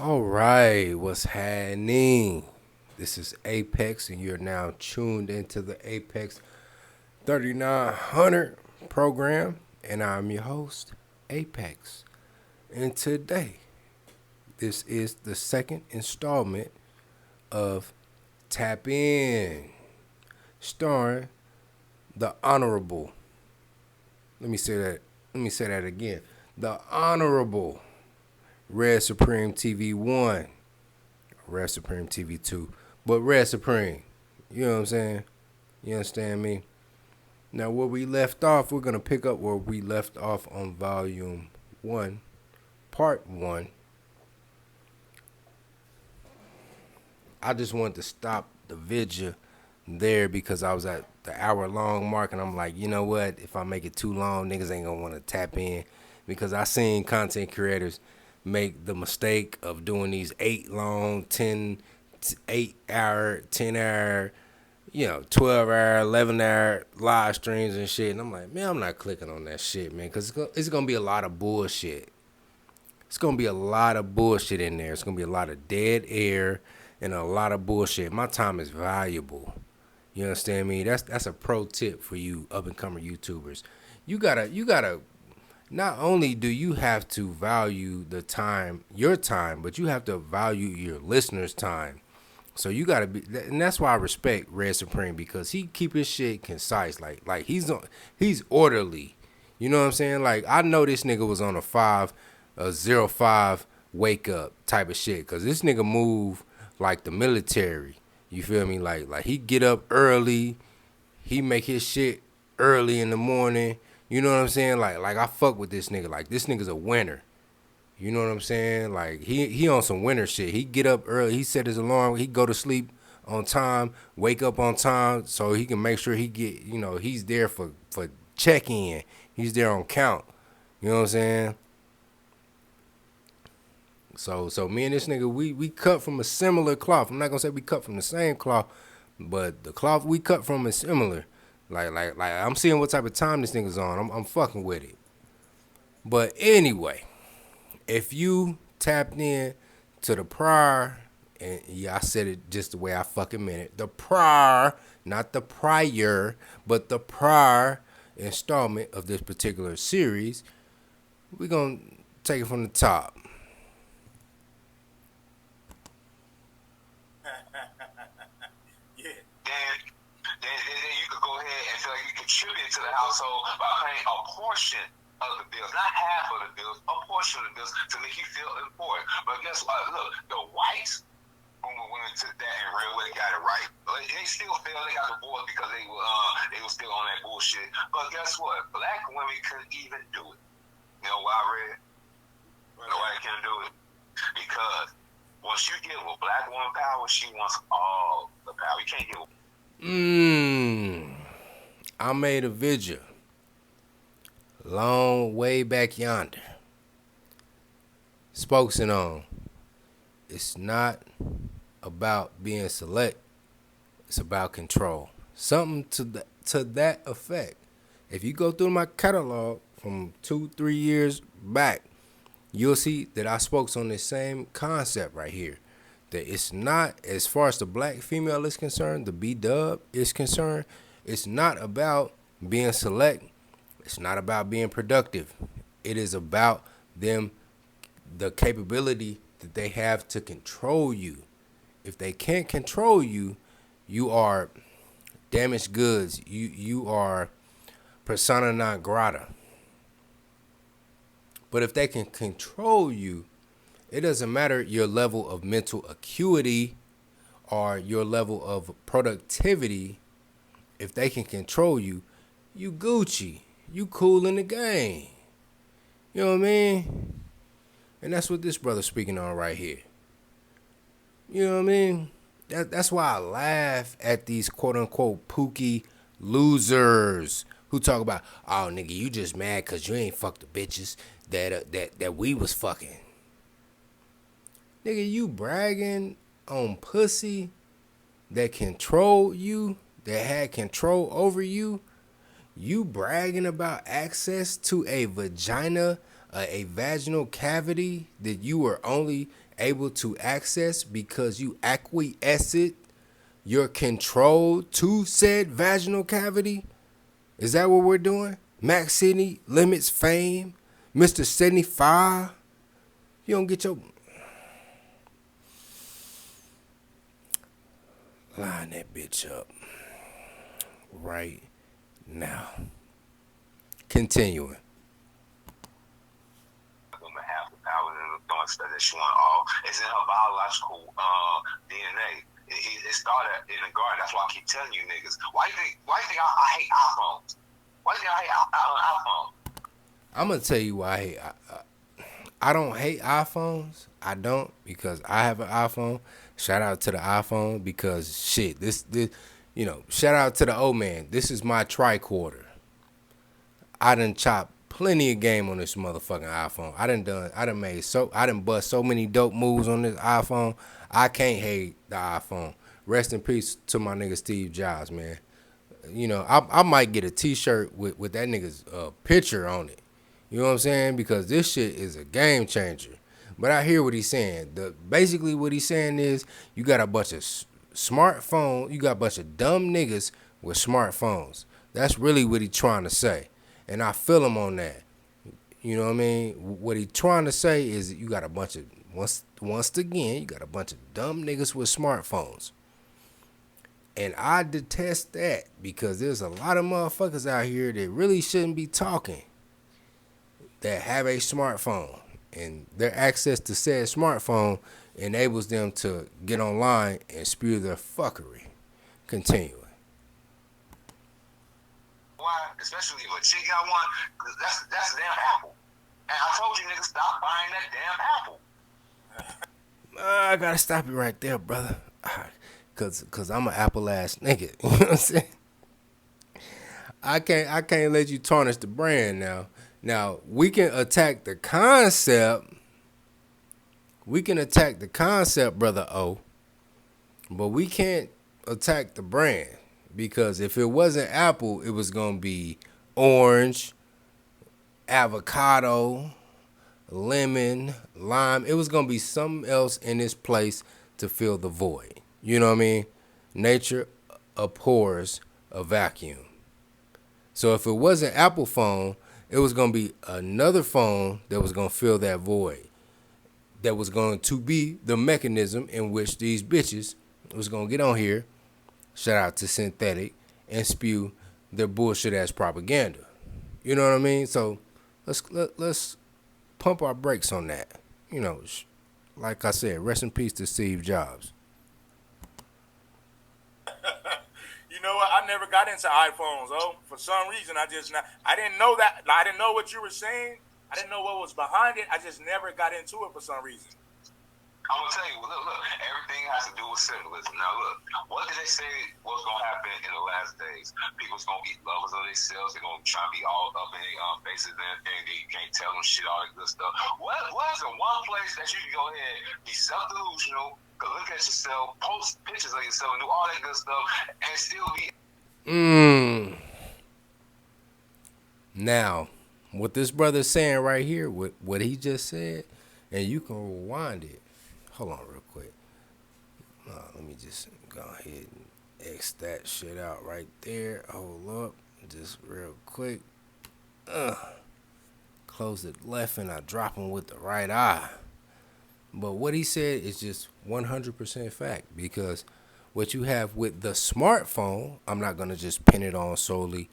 All right, what's happening? This is Apex, and you're now tuned into the Apex 3900 program, and I'm your host, Apex. And today, this is the second installment of Tap In, starring the Honorable. Let me say that. Let me say that again. The Honorable Red Supreme TV 1, Red Supreme TV 2, but Red Supreme. You know what I'm saying? You understand me? Now, where we left off, we're going to pick up where we left off on Volume 1, Part 1. I just wanted to stop the video there because I was at the hour-long mark, and I'm like, you know what? If I make it too long, niggas ain't going to want to tap in because I seen content creators make the mistake of doing these 8 long, 8 hour, 10 hour, 12 hour, 11 hour live streams and shit. And I'm like, man, I'm not clicking on that shit, man, because it's going to be a lot of bullshit. It's going to be a lot of bullshit in there. It's going to be a lot of dead air and a lot of bullshit. My time is valuable. You understand me? That's a pro tip for you up and coming YouTubers. You gotta not only do you have to value the time, your time, but you have to value your listeners' time. So you gotta be, and that's why I respect Red Supreme because he keep his shit concise. Like he's orderly. You know what I'm saying? Like I know this nigga was on a 05 wake up type of shit. Cause this nigga move like the military. You feel me? Like he get up early, he make his shit early in the morning. You know what I'm saying? Like I fuck with this nigga. Like this nigga's a winner. You know what I'm saying? Like he on some winter shit. He get up early. He set his alarm. He go to sleep on time. Wake up on time so he can make sure he get. He's there for check in. He's there on count. You know what I'm saying? So me and this nigga we cut from a similar cloth. I'm not gonna say we cut from the same cloth, but the cloth we cut from is similar. Like I'm seeing what type of time this nigga's on. I'm fucking with it. But anyway, if you tapped in to the prior, and yeah, I said it just the way I fucking meant it. The prior, not the prior, but the prior installment of this particular series, we're gonna take it from the top. Then you could go ahead and feel like you contribute to the household by paying a portion of the bills, not half of the bills, a portion of the bills to make you feel important. But guess what? Look, the whites, when women took that and really got it right, they still feel they got divorced because they were still on that bullshit. But guess what? Black women couldn't even do it. You know why I read? Nobody can do it because once you give a black woman power, she wants all the power. You can't give. I made a video long way back yonder, focusing on it's not about being select, it's about control. Something to that effect. If you go through my catalog from 2-3 years back, you'll see that I spoke on this same concept right here. That it's not, as far as the black female is concerned, the B dub is concerned, it's not about being select. It's not about being productive. It is about them, the capability that they have to control you. If they can't control you, you are damaged goods. You are persona non grata. But if they can control you, it doesn't matter your level of mental acuity or your level of productivity. If they can control you, you Gucci. You cool in the game. You know what I mean? And that's what this brother's speaking on right here. You know what I mean? That's why I laugh at these quote unquote pookie losers who talk about, oh nigga, you just mad cause you ain't fucked the bitches that we was fucking. Nigga, you bragging on pussy that controlled you, that had control over you. You bragging about access to a vagina a vaginal cavity that you were only able to access because you acquiesced your control to said vaginal cavity? Is that what we're doing? Max City limits fame, Mr. 75. You don't get your line that bitch up right now. Continuing. Half the power and doing stuff that she want all. It's in her biological DNA. It started in the garden. That's why I keep telling you niggas. Why you think I hate iPhones? Why do you think I hate iPhones? I'm gonna tell you why I don't hate iPhones. I don't, because I have an iPhone. Shout out to the iPhone, because shit, this shout out to the old man. This is my tricorder. I done chopped plenty of game on this motherfucking iPhone. I done bust so many dope moves on this iPhone. I can't hate the iPhone. Rest in peace to my nigga Steve Jobs, man. I might get a T-shirt with that nigga's picture on it. You know what I'm saying? Because this shit is a game changer. But I hear what he's saying. Basically what he's saying is you got a bunch of smartphones. You got a bunch of dumb niggas with smartphones. That's really what he's trying to say. And I feel him on that. You know what I mean? What he's trying to say is that you got a bunch of, once again, you got a bunch of dumb niggas with smartphones. And I detest that, because there's a lot of motherfuckers out here that really shouldn't be talking that have a smartphone. And their access to said smartphone enables them to get online and spew their fuckery. Continuing. Why? Especially if a chick got one, because that's a damn apple. And I told you niggas stop buying that damn apple. I gotta stop you right there, brother. Cause I'm an apple ass nigga. You know what I'm saying? I can't let you tarnish the brand now. Now, we can attack the concept. Brother O. But we can't attack the brand. Because if it wasn't Apple, it was going to be orange, avocado, lemon, lime. It was going to be something else in this place to fill the void. You know what I mean? Nature abhors a vacuum. So if it wasn't Apple phone, it was going to be another phone that was going to fill that void. That was going to be the mechanism in which these bitches was going to get on here, shout out to Synthetic, and spew their bullshit ass propaganda. You know what I mean? So let's pump our brakes on that. Like I said, rest in peace to Steve Jobs. You know what? I never got into iPhones, For some reason, I didn't know that. I didn't know what you were saying. I didn't know what was behind it. I just never got into it for some reason. I'm gonna tell you, look, everything has to do with symbolism. Now, look, what did they say was gonna happen in the last days? People's gonna be lovers of themselves. They're gonna try to be all up in their faces and everything. You can't tell them shit, all that good stuff. What is the one place that you can go ahead, be self-delusional, go look at yourself, post pictures of yourself, and do all that good stuff, and still be? Now, what this brother's saying right here, what he just said, and you can rewind it. Hold on real quick. Let me just go ahead and X that shit out right there. Hold up. Just real quick. Close it left and I drop him with the right eye. But what he said is just 100% fact, because what you have with the smartphone, I'm not going to just pin it on solely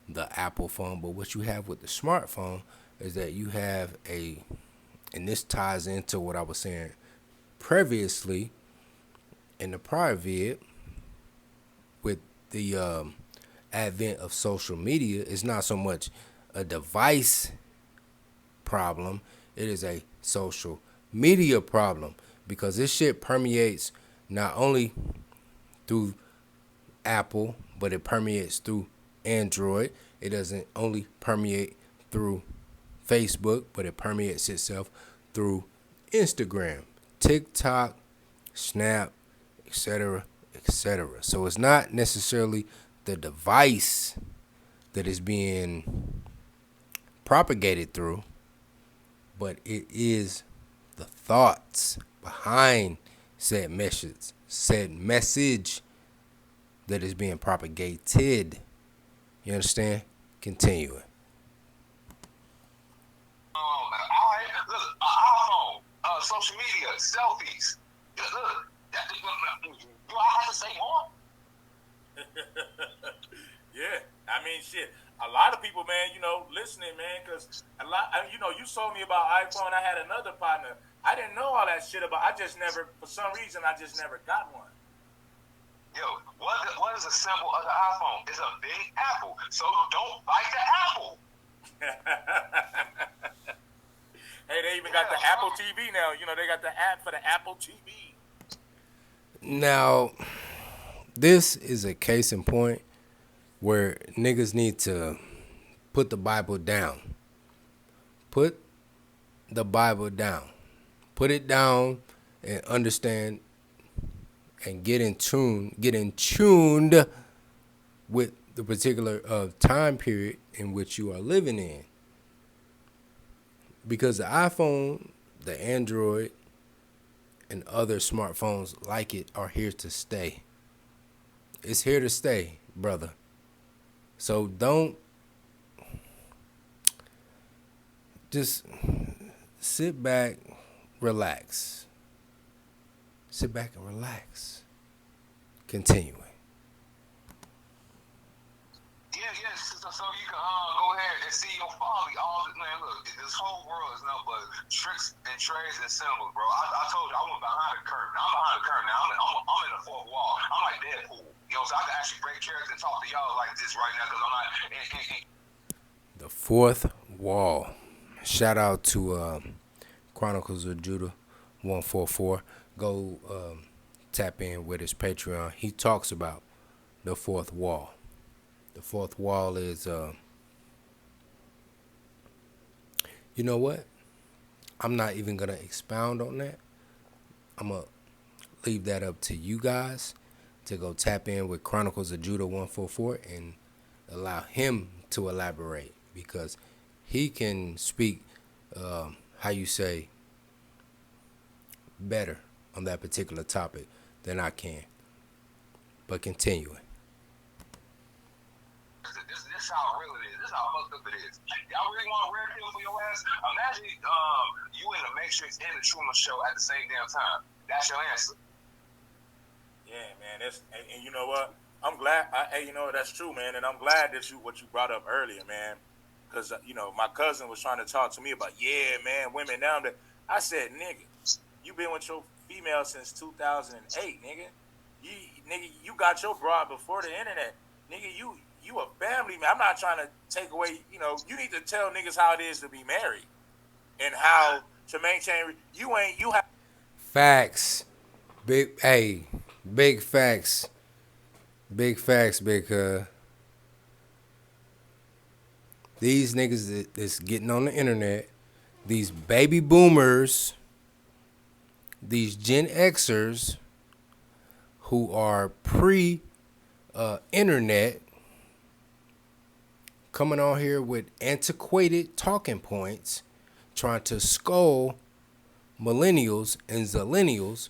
the Apple phone, but what you have with the smartphone is that you have and this ties into what I was saying previously in the prior vid, with the advent of social media. It's not so much a device problem, it is a social media problem, because this shit permeates not only through Apple, but it permeates through Android. It doesn't only permeate through Facebook, but it permeates itself through Instagram, TikTok, Snap, etc., etc. So it's not necessarily the device that is being propagated through. but it is the thoughts behind said message that is being propagated. You understand? Continuing. All right, look, iPhone, social media, selfies. Look, do I have to say more? Yeah, I mean, shit. A lot of people, man, listening, man, because you told me about iPhone. I had another partner. I didn't know all that shit about. I just never, for some reason, I just never got one. Yo, what is the symbol of the iPhone? It's a big apple. So don't bite the apple. Hey, they even got the Apple TV now. They got the app for the Apple TV. Now, this is a case in point where niggas need to put the Bible down. Put the Bible down. Put it down and understand and get in tuned with the particular time period in which you are living in. Because the iPhone, the Android, and other smartphones like it are here to stay. It's here to stay, brother. So don't just sit back, relax. Sit back and relax. Continuing. Yeah, so you can go ahead and see your folly. Man, look, this whole world is nothing but tricks and trades and symbols, bro. I told you I went behind the curtain. I'm behind the curtain now. I'm in the fourth wall. I'm like Deadpool. So I can actually break character and talk to y'all like this right now because I'm not. The fourth wall. Shout out to Chronicles of Judah 144. Go tap in with his Patreon. He talks about the fourth wall. The fourth wall is, you know what? I'm not even going to expound on that. I'm going to leave that up to you guys to go tap in with Chronicles of Judah 144 and allow him to elaborate because he can speak, how you say, better on that particular topic than I can. But continuing. This how real it is. This how fucked up it is. Y'all really want a red pill for your ass? Imagine you in the Matrix and the Truman Show at the same damn time. That's your answer. Yeah, man. And you know what? I'm glad. That's true, man. And I'm glad that what you brought up earlier, man. Because my cousin was trying to talk to me about, yeah, man, women now. I said, nigga, you been with your female since 2008, nigga. You got your broad before the internet, nigga. You a family man. I'm not trying to take away. You need to tell niggas how it is to be married and how to maintain. You have Facts. Big facts. Big facts, big these niggas that's getting on the internet, these baby boomers, these Gen Xers who are pre-internet coming on here with antiquated talking points, trying to scold millennials and zillennials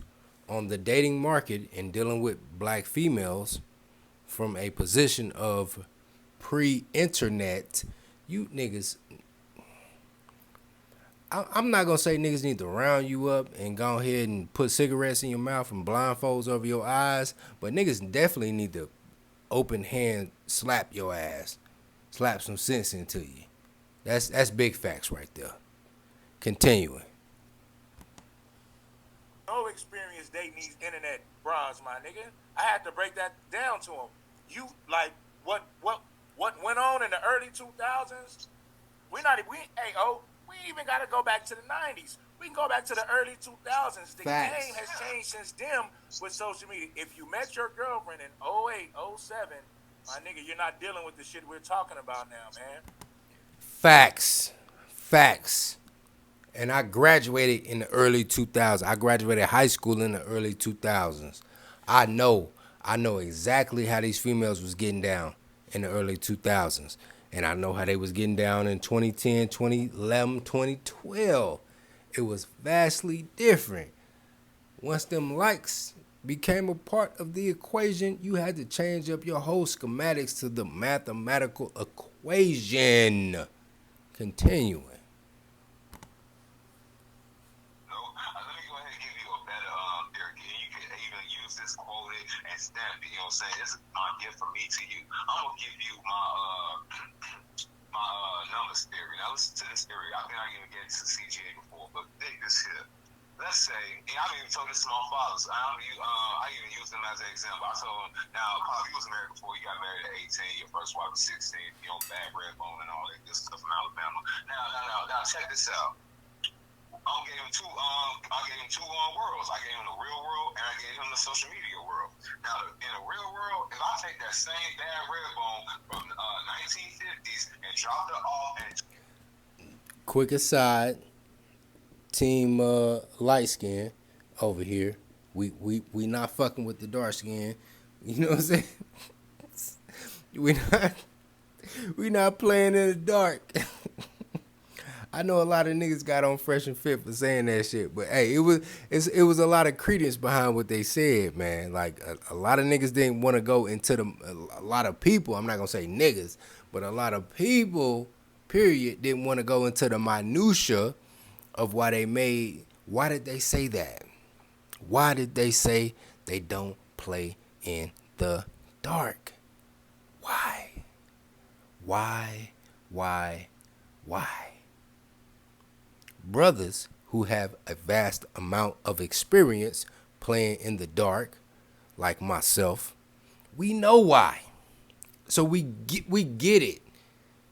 on the dating market and dealing with black females from a position of pre-internet. You niggas, I'm not gonna say niggas need to round you up and go ahead and put cigarettes in your mouth and blindfolds over your eyes, but niggas definitely need to open hand slap your ass, slap some sense into you. That's big facts right there. Continuing. no experience dating these internet bras, my nigga. I had to break that down to him. You like what went on in the early 2000s? We ain't even got to go back to the 90s. We can go back to the early 2000s. The Facts. game has changed since then with social media. If you met your girlfriend in 08, 07, my nigga, you're not dealing with the shit we're talking about now, man. Facts. And I graduated in the early 2000s. I graduated high school in the early 2000s. I know exactly how these females was getting down in the early 2000s. And I know how they was getting down in 2010, 2011, 2012. It was vastly different. Once them likes became a part of the equation, you had to change up your whole schematics to the mathematical equation. Continuing. No, let me go ahead and give you a better theory. And you can even use this quoted and stamp it. You know what I'm saying? It's my gift from me to you. I'm gonna give you my numbers theory. Now listen to this theory. I think I even get to CGA before, but dig this here. Let's say, and I've even told this to my fathers. I even used them as an example. I told him, now, Pop, you was married before. You got married at 18. Your first wife was 16. You know, bad red bone and all that good stuff from Alabama. Now, check this out. I gave him two worlds. I gave him the real world and I gave him the social media world. Now, in the real world, if I take that same bad red bone from 1950s and drop it off and Quick aside, team light skin over here. We not fucking with the dark skin. You know what I'm saying? we not playing in the dark. I know a lot of niggas got on Fresh and Fit for saying that shit, but hey, it was a lot of credence behind what they said, man. Like a lot of niggas didn't want to go into a lot of people. I'm not gonna say niggas, but a lot of people, period, didn't want to go into the minutia of why did they say that? Why did they say they don't play in the dark? Why? Brothers who have a vast amount of experience playing in the dark, like myself, we know why. So we get it.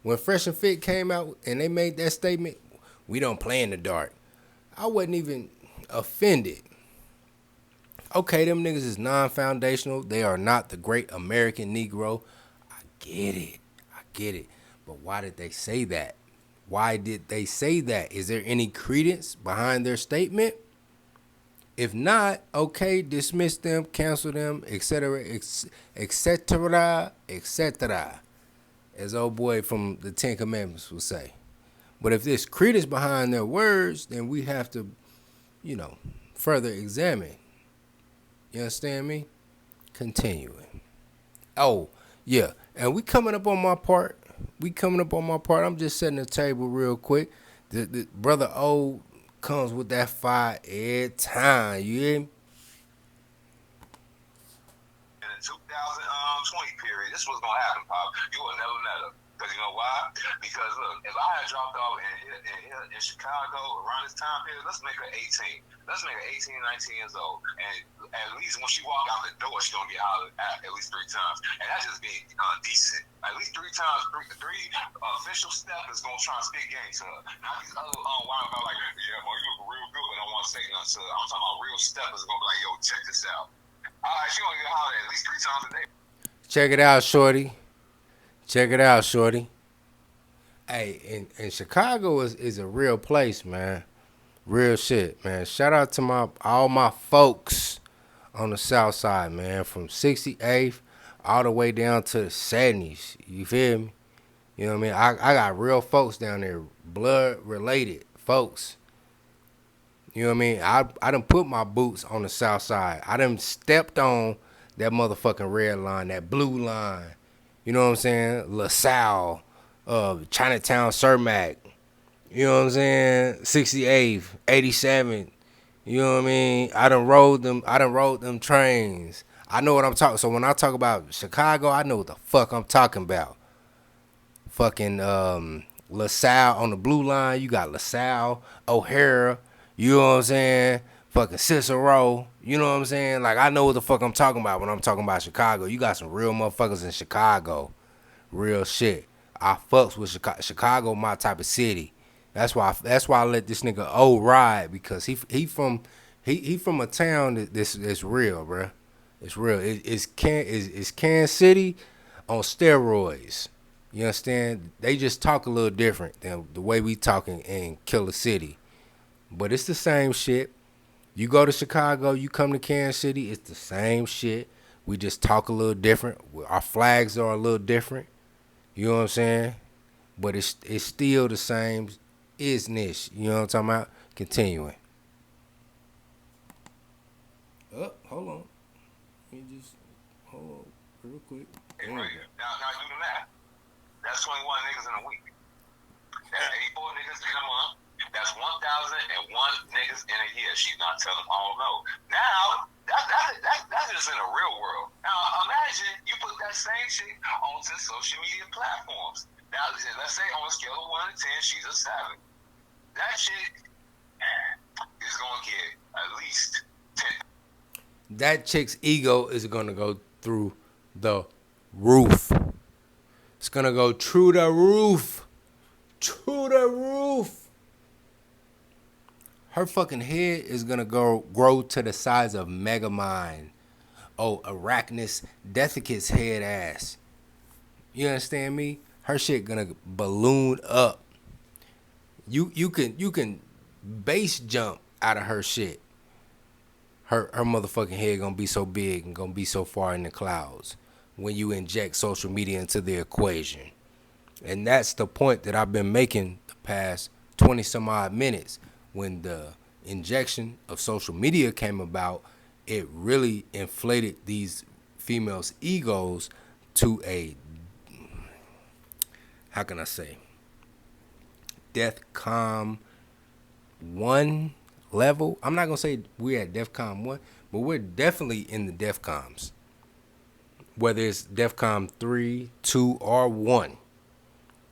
When Fresh and Fit came out and they made that statement, we don't play in the dark, I wasn't even offended. Okay, them niggas is non-foundational. They are not the great American Negro. I get it. But why did they say that? Why did they say that? Is there any credence behind their statement? If not, okay, dismiss them, cancel them, etc., etc., etc., as old boy from the Ten Commandments will say. But if there's credence behind their words, then we have to, further examine. You understand me? Continuing. Oh, yeah. And we coming up on my part. I'm just setting the table real quick. The brother O comes with that fire every time. You hear me? in the 2020 period, this was gonna happen, Pop. You would never met her. Because you know why? Because look, if I had dropped off in Chicago around this time period, let's make her 18. Let's make her 18, 19 years old. And at least when she walk out the door, she's going to get hollered at least 3 times. And that's just being decent. At least 3 times, three official step is going to try and spit game to her. Now these other wild about like, yeah, boy, you look real good, but I don't want to say nothing to her. I'm talking about real steppers going to be like, yo, check this out. All right, she going to get hollered at least 3 times a day. Check it out, shorty. Hey, and Chicago is a real place, man. Real shit, man. Shout out to all my folks on the south side, man. From 68th all the way down to the 70s. You feel me? You know what I mean? I got real folks down there, blood related folks. You know what I mean? I done put my boots on the south side. I done stepped on that motherfucking red line, that blue line. You know what I'm saying? LaSalle, Chinatown, Cermak. You know what I'm saying? 68th, 87th. You know what I mean? I done rode them trains. I know what I'm talking. So when I talk about Chicago, I know what the fuck I'm talking about. Fucking LaSalle on the blue line. You got LaSalle, O'Hara. You know what I'm saying? Fucking Cicero. You know what I'm saying? Like, I know what the fuck I'm talking about when I'm talking about Chicago. You got some real motherfuckers in Chicago. Real shit. I fucks with Chicago. Chicago, my type of city. That's why I let this nigga O ride, because he from a town that's real, bruh. It's real. It's Kansas City on steroids. You understand? They just talk a little different than the way we talking in Killer City. But it's the same shit. You go to Chicago, you come to Kansas City, it's the same shit. We just talk a little different. Our flags are a little different. You know what I'm saying? but it's still the same isness. You know what I'm talking about? Continuing. Oh, hold on. Let me just hold on real quick. Right. Now do the math. That's 21 niggas in a week. That's 84 niggas in a month. That's 1,001 niggas in a year. She's not telling them all no. Now, that is in the real world. Now, imagine you put that same shit onto social media platforms. Now, let's say on a scale of 1 to 10, she's a 7. That shit is going to get at least 10. That chick's ego is gonna go through the roof. It's gonna go through the roof. Through the roof. Her fucking head is gonna grow to the size of Megamind. Oh, Arachnus Deathicus head ass. You understand me? Her shit gonna balloon up. You can base jump out of her shit. Her motherfucking head gonna be so big and gonna be so far in the clouds when you inject social media into the equation. And that's the point that I've been making the past 20 some odd minutes. When the injection of social media came about, it really inflated these females' egos to a, how can I say, DEFCON 1 level. I'm not gonna say we're at DEFCON 1, but we're definitely in the DEFCONs. Whether it's DEFCON 3, 2, or 1,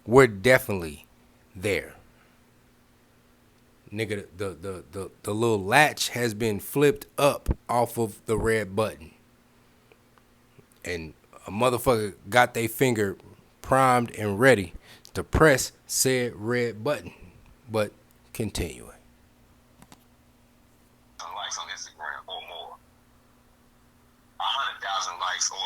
we're definitely there. Nigga, the little latch has been flipped up off of the red button. And a motherfucker got their finger primed and ready to press said red button. But continuing. Likes on Instagram or more. 100,000 likes or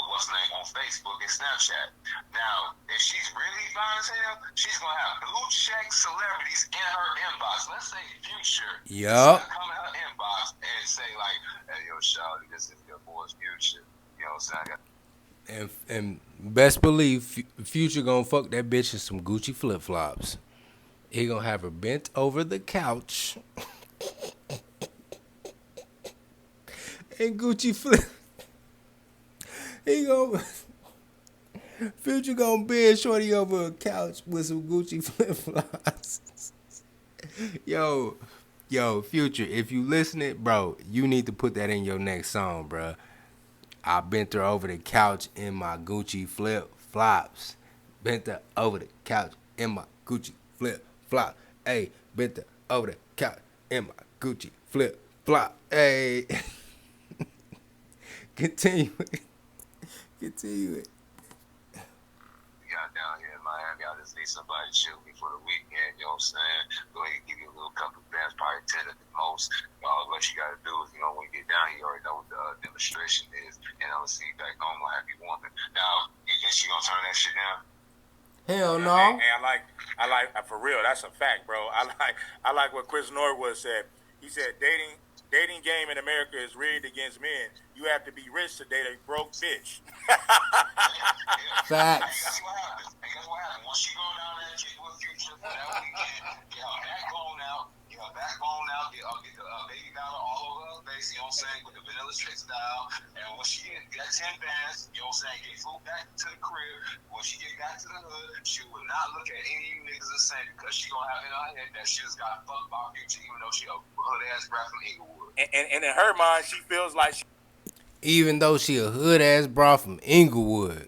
what's the name on Facebook and Snapchat. Now, if she's really fine as hell, she's gonna have blue check celebrities in her inbox. Let's say Future. Yup. Come in her inbox and say like, "Hey, yo, Shawty, this is your boy's Future." You know what I'm saying? And best believe Future gonna fuck that bitch in some Gucci flip flops. He gonna have her bent over the couch. And Gucci flip. He gonna Future gonna bend shorty over a couch with some Gucci flip flops. Yo, Future, if you listening, bro, you need to put that in your next song, bro. I bent her over the couch in my Gucci flip flops. Bent her over the couch in my Gucci flip flop. Hey, bent her over the couch in my Gucci flip flop. Hey. Continue it. Continue it. Got down here in Miami, I just need somebody to chill me for the weekend, you know what I'm saying? Go ahead and give you a little couple of bands, probably 10 at the most. What you gotta do is, when you get down here, you already know what the demonstration is, and I'm gonna see you back home, I'll have you woman. Now, you think she gonna turn that shit down? Hell no. And I like for real. That's a fact, bro. I like what Chris Norwood said. He said dating game in America is rigged against men. You have to be rich to date a broke bitch. Facts. Guess what happens? Once she go down there and get with Future for that weekend, get her backbone out, get the baby dollar all over her face, you know what I'm saying, with the vanilla tricks style. And when she get 10 bands, you know what I'm saying, get flew back to the crib. When she get back to the hood, she will not look at any of you niggas the same because she gonna have in her head that she just got fucked by Future, even though she a hood ass brat from Inglewood. And in her mind, she feels like Even though she a hood ass bra from Inglewood.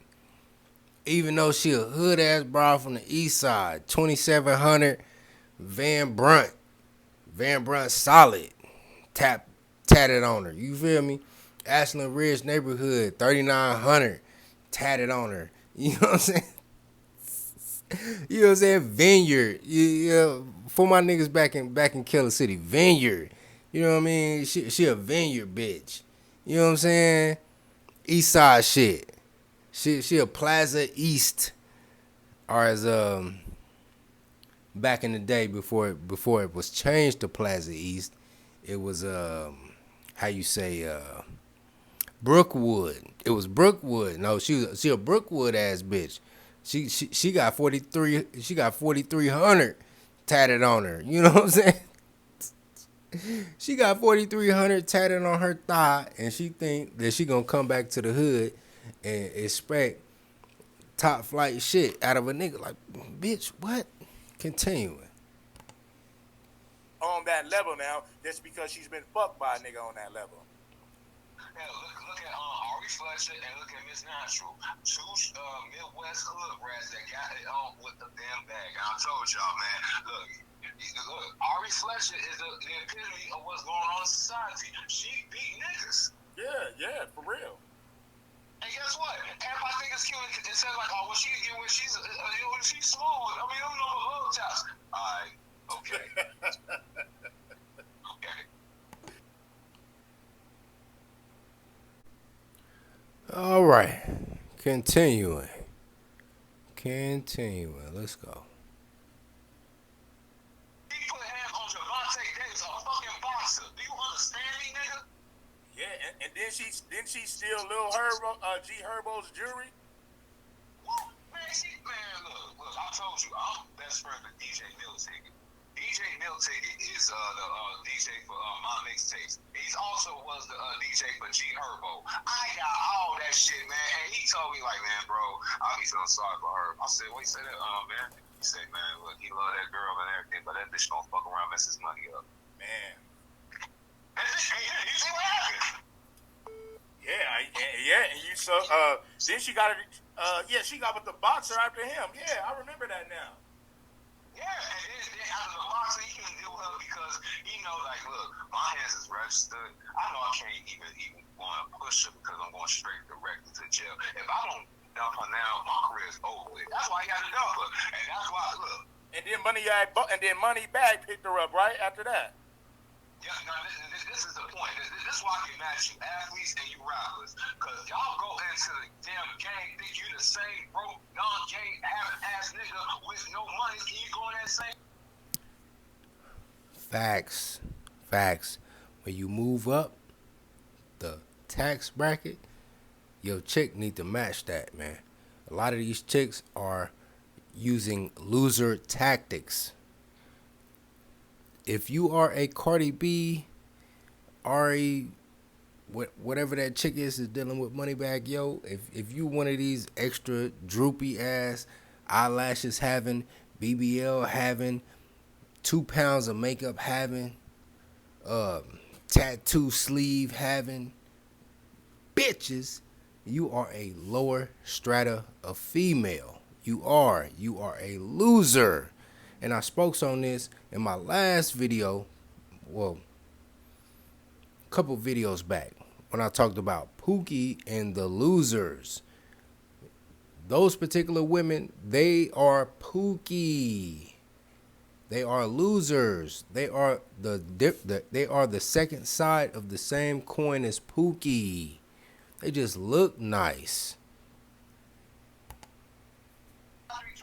Even though she a hood ass bra from the east side. 2700 Van Brunt. Van Brunt solid. Tatted on her. You feel me? Ashland Ridge neighborhood. 3900 tatted on her. You know what I'm saying? You know what I'm saying? Vineyard. For my niggas back in Killer City. Vineyard. You know what I mean? She a vineyard bitch. You know what I'm saying? East side shit. She a Plaza East. Or as back in the day before it was changed to Plaza East, it was how you say Brookwood. It was Brookwood. No, she a Brookwood ass bitch. She got 43. She got 4,300 tatted on her. You know what I'm saying? She got 4,300 tatted on her thigh, and she think that she gonna come back to the hood and expect top flight shit out of a nigga. Like, bitch, what? Continuing. On that level now, just because she's been fucked by a nigga on that level. Yeah, look at Ari Fletcher and look at Miss Natural. Two Midwest hood rats that got it on with the damn bag. I told y'all, man. Look, Ari Fletcher is the epitome of what's going on in society. She beat niggas. Yeah, for real. And guess what? Everybody think it's cute. It says like, oh, well, she's small. I mean, I don't know the love taps. All right, okay. Okay. All right. Continuing. Let's go. He put hands on Javante Davis, a fucking boxer. Do you understand me, nigga? Yeah, and then she steal Lil Herbo, G Herbo's jewelry. What? Man, look, I told you, I'm best friend with DJ Milticket. DJ Milticket is the DJ for my mixtapes. He's also was the DJ for G Herbo. I got all that shit, man. And he told me like, man, bro, I'll be feeling sorry for her. I said, what you say that, man? He said, man, look, he love that girl and everything, but that bitch don't fuck around, mess his money up. Man. You see what happened? Yeah, and you so then she got it. She got with the boxer after him. Yeah, I remember that now. Yeah, and then after the boxer, he couldn't deal with her because he know, like, look, my hands is registered. I know I can't even want to push her because I'm going straight directly to jail. If I don't dump her now, my career is over with. That's why he got to dump her, and that's why, look. And then Moneybag picked her up right after that. Yeah, no, this is the point. This is why I get mad at you athletes and you rappers. Because y'all go into the damn game, think you the same broke, non-gay, having-ass nigga with no money. Can you go in that same? Facts. When you move up the tax bracket, your chick need to match that, man. A lot of these chicks are using loser tactics. If you are a Cardi B, Ari, whatever that chick is dealing with Moneybag Yo, if you one of these extra droopy ass eyelashes having, BBL having, 2 pounds of makeup having, tattoo sleeve having bitches, you are a lower strata of female. You are a loser. And I spoke on this in my last video, well, a couple videos back, when I talked about Pookie and the losers. Those particular women, they are Pookie. They are losers. They are the second side of the same coin as Pookie. They just look nice.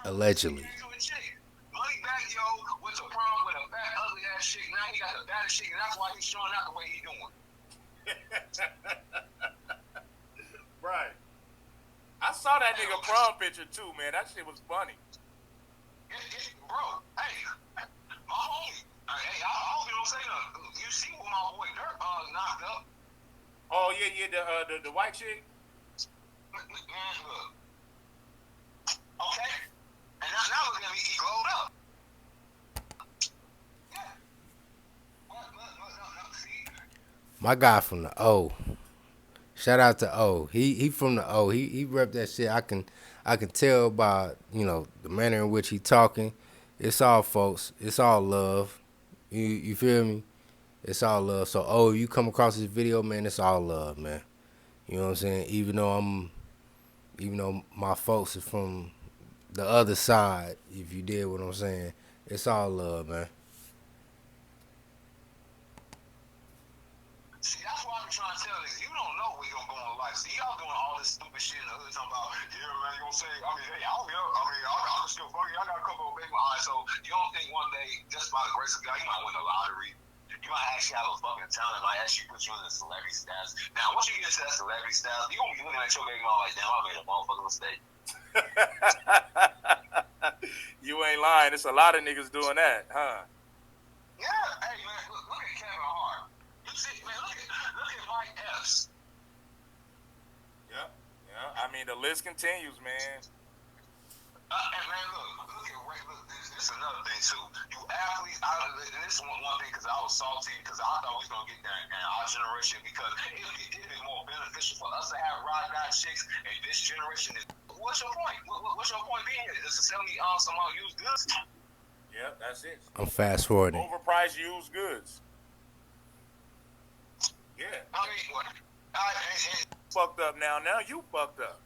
Allegedly. Moneybag Yo went to prom with a fat, ugly ass chick. Now he got the baddest chick, and that's why he's showing out the way he's doing. Right. I saw that nigga prom picture too, man. That shit was funny. Bro, hey, my homie. Hey, I hope you don't say nothing. You see what my boy Dirk knocked up? Oh yeah, the white chick. Man, look. Okay. And now look at me, he glowed up. Yeah. My guy from the O. Shout out to O. He from the O. He rep that shit. I can tell by, the manner in which he talking. It's all folks. It's all love. You feel me? It's all love. So you come across this video, man, it's all love, man. You know what I'm saying? Even though my folks are from the other side, if you did what I'm saying, it's all love, man. See, that's why I'm trying to tell you. You don't know where you're going to go in life. See, y'all doing all this stupid shit in the hood talking about, yeah, man, you gonna say, hey, I can still fuck you. I got a couple of baby eyes. So you don't think one day, just by the grace of God, you might win the lottery. You might actually have a fucking talent. Might actually put you in the celebrity status. Now, once you get into that celebrity status, you gonna be looking at your baby mom like, damn, I made a motherfucking mistake. You ain't lying. It's a lot of niggas doing that, huh? Yeah, hey man, look at Kevin Hart. You see, man, look at Mike Epps. Yeah, yeah. I mean, the list continues, man. And man, look at Ray. Look, this is another thing too. You athletes, and this is one thing because I was salty because I thought we was gonna get that in our generation because it'd be more beneficial for us to have ride guy chicks and this generation is. What's your point? What's your point being here? Just to sell me some used goods? Yeah, that's it. I'm fast forwarding. Overpriced used goods. Yeah. I mean, what? Fucked up now. Now you fucked up.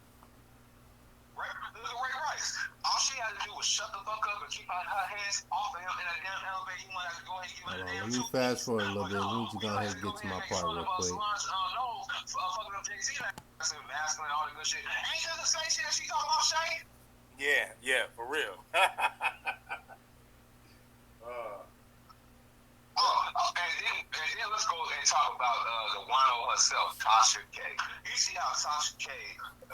Look at Ray Rice. All she had to do was shut the fuck up and keep her hands off of him in that damn elevator. You want to have to go ahead and give it a damn Let me two fast piece. forward a little But bit. no, We need to go ahead and get to my part real quick. Fucking up Jay-Z masculine and all that good shit. Ain't that the same shit that she talking about, Shay? Yeah, yeah, for real. And then let's go and talk about the wino herself, Tasha K. You see how Tasha K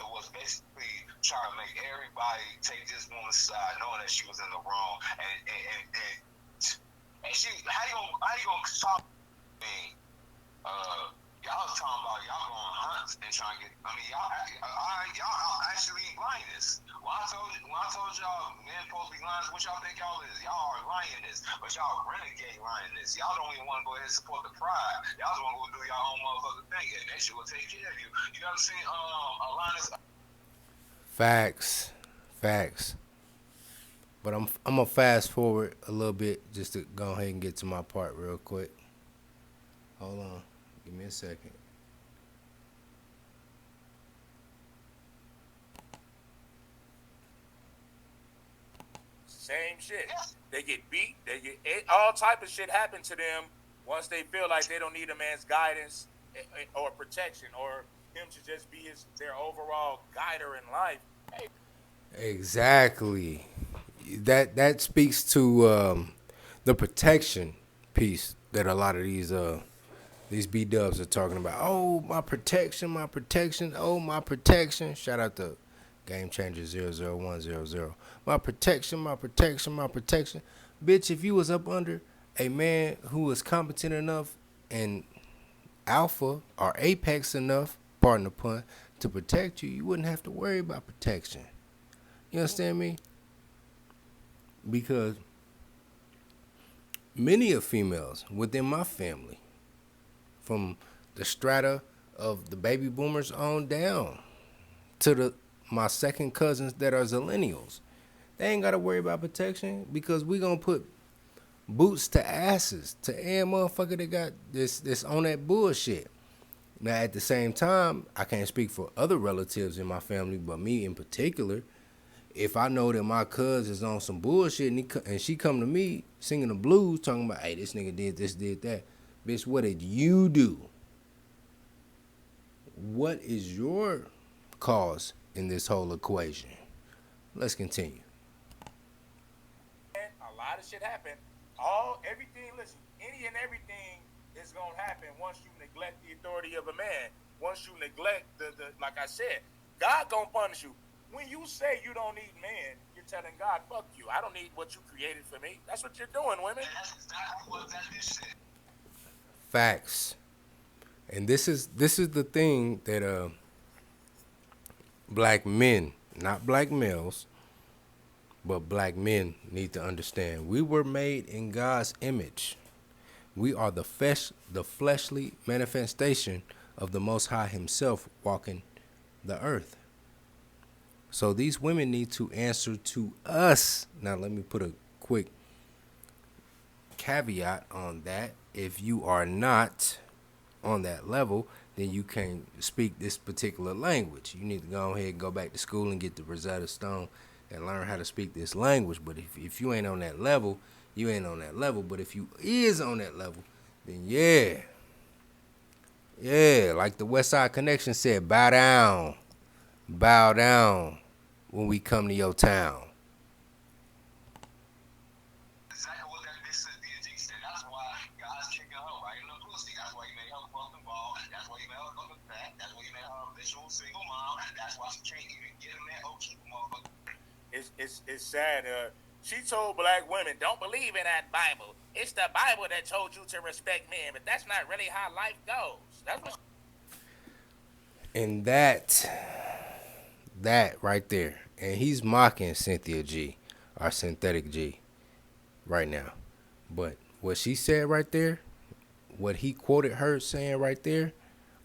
was basically trying to make everybody take this woman's side, knowing that she was in the wrong, and she how you gonna talk? I mean, y'all was talking about y'all going hunts and trying to get. I mean, y'all actually lions. When I told y'all men supposed to be lions, what y'all think y'all is? Y'all are lioness, but y'all renegade lioness. Y'all don't even want to go ahead and support the pride. Y'all just want to go do y'all own motherfucking thing, and they shit will take care of you. You ever seen a lioness? Facts. But I'm gonna fast forward a little bit just to go ahead and get to my part real quick. Hold on, give me a second. Same shit. They get beat. They get all type of shit happen to them once they feel like they don't need a man's guidance or protection or him to just be their overall guider in life. Hey. Exactly. That speaks to the protection piece that a lot of these B dubs are talking about. Oh, my protection, my protection. Oh, my protection. Shout out to Game Changer 00100. My protection, my protection, my protection. Bitch, if you was up under a man who was competent enough and alpha or apex enough, pardon the pun, to protect you, you wouldn't have to worry about protection. You understand me? Because many of females within my family, from the strata of the baby boomers on down to my second cousins that are zillennials, they ain't got to worry about protection because we gonna put boots to asses to every motherfucker that got this on that bullshit. Now at the same time, I can't speak for other relatives in my family, but me in particular, if I know that my cuz is on some bullshit and she come to me singing the blues talking about, hey, this nigga did this, did that. Bitch, what did you do? What is your cause in this whole equation? Let's continue. A lot of shit happen. Everything, listen, any and everything is going to happen once you neglect the authority of a man. Once you neglect the like I said, God going to punish you. When you say you don't need man, you're telling God, fuck you. I don't need what you created for me. That's what you're doing, women. That's exactly what that is. Facts. And this is the thing that black men, not black males, but black men need to understand. We were made in God's image. We are the fleshly manifestation of the Most High Himself walking the earth. So these women need to answer to us. Now let me put a quick caveat on that. If you are not on that level, then you can't speak this particular language. You need to go ahead and go back to school and get the Rosetta Stone and learn how to speak this language. But if you ain't on that level, you ain't on that level. But if you is on that level, then yeah, like the West Side Connection said, bow down when we come to your town. Exactly what that bitch said. That's why God's kicking her right in the pussy. That's why he made her motherfucking ball. That's why you made her fucking fat. That's why you made her a visual single mom. That's why she can't even get in that keep a motherfucker. It's sad. She told black women, "Don't believe in that Bible. It's the Bible that told you to respect men, but that's not really how life goes." That's what. And that right there. And he's mocking Cynthia G, or Synthetic G, right now. But what she said right there, what he quoted her saying right there,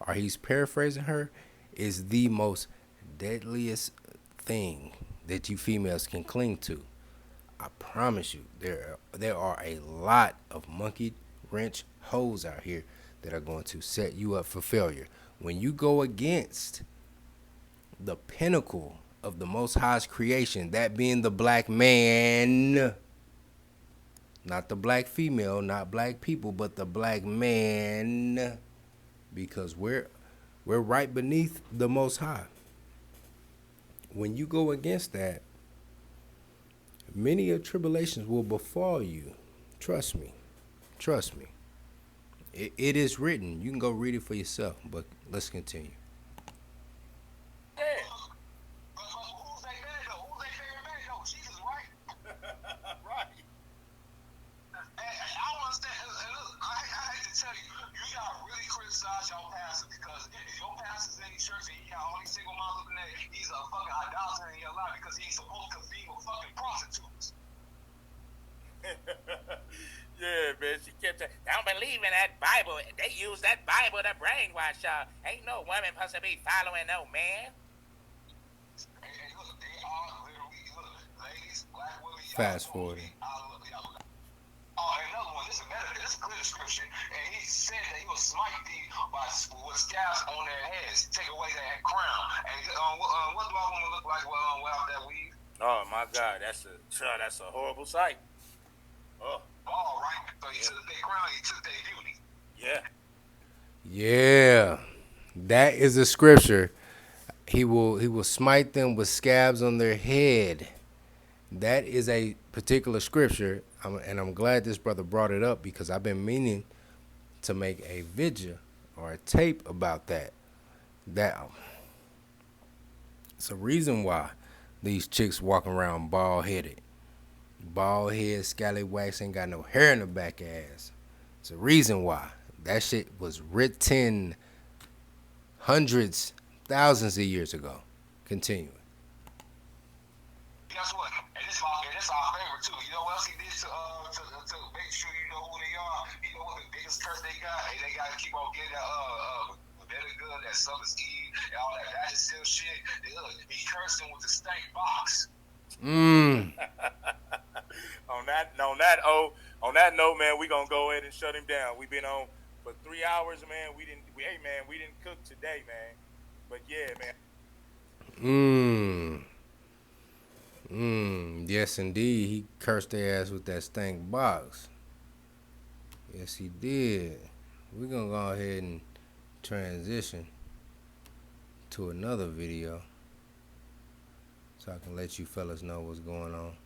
or he's paraphrasing her, is the most deadliest thing that you females can cling to. I promise you, there are a lot of monkey wrench hoes out here that are going to set you up for failure. When you go against the pinnacle of the Most High's creation, that being the black man, not the black female, not black people, but the black man, because we're right beneath the Most High. When you go against that, many of tribulations will befall you. Trust me. Trust me. It is written. You can go read it for yourself, but let's continue. Yeah. But who's they bad though? Who's they favorite bad though? Jesus, right? Right. And I don't understand. And look, I hate to tell you, you gotta really criticize your pastor because if your pastor's in your church and he got all these single moms looking at, he's a fucking idolater in your life because he's supposed to be with fucking prostitutes. Yeah, man. She kept saying, "Don't believe in that Bible. They use that Bible to brainwash y'all. Ain't no woman supposed to be following no man." And look, they are literally, look, ladies, black women, Fast forwarding. Oh, and another one. This is better. This is a clear description. And he said that he will smite thee with scabs on their heads, take away that crown. And what do our woman look like without that weave? Oh my God, that's a horrible sight. Oh. All right. So he took their crown, he took their beauty. Yeah. Yeah. That is a scripture. He will smite them with scabs on their head. That is a particular scripture, and I'm glad this brother brought it up because I've been meaning to make a video or a tape about that. It's a reason why these chicks walking around bald headed. Bald head, scallywags, ain't got no hair in the back ass. It's a reason why. That shit was written hundreds, thousands of years ago. Continuing. Guess what? And this our favorite too. You know what else he did to make sure you know who they are? You know what the biggest curse they got? Hey, they got to keep on getting that better good, that Summer's Eve, and all that magic still shit. Look, he cursed them with the stank box. On that note, man, we gonna go ahead and shut him down. We've been on for 3 hours, man. We didn't cook today, man. But yeah, man. Yes, indeed. He cursed their ass with that stank box. Yes, he did. We're going to go ahead and transition to another video so I can let you fellas know what's going on.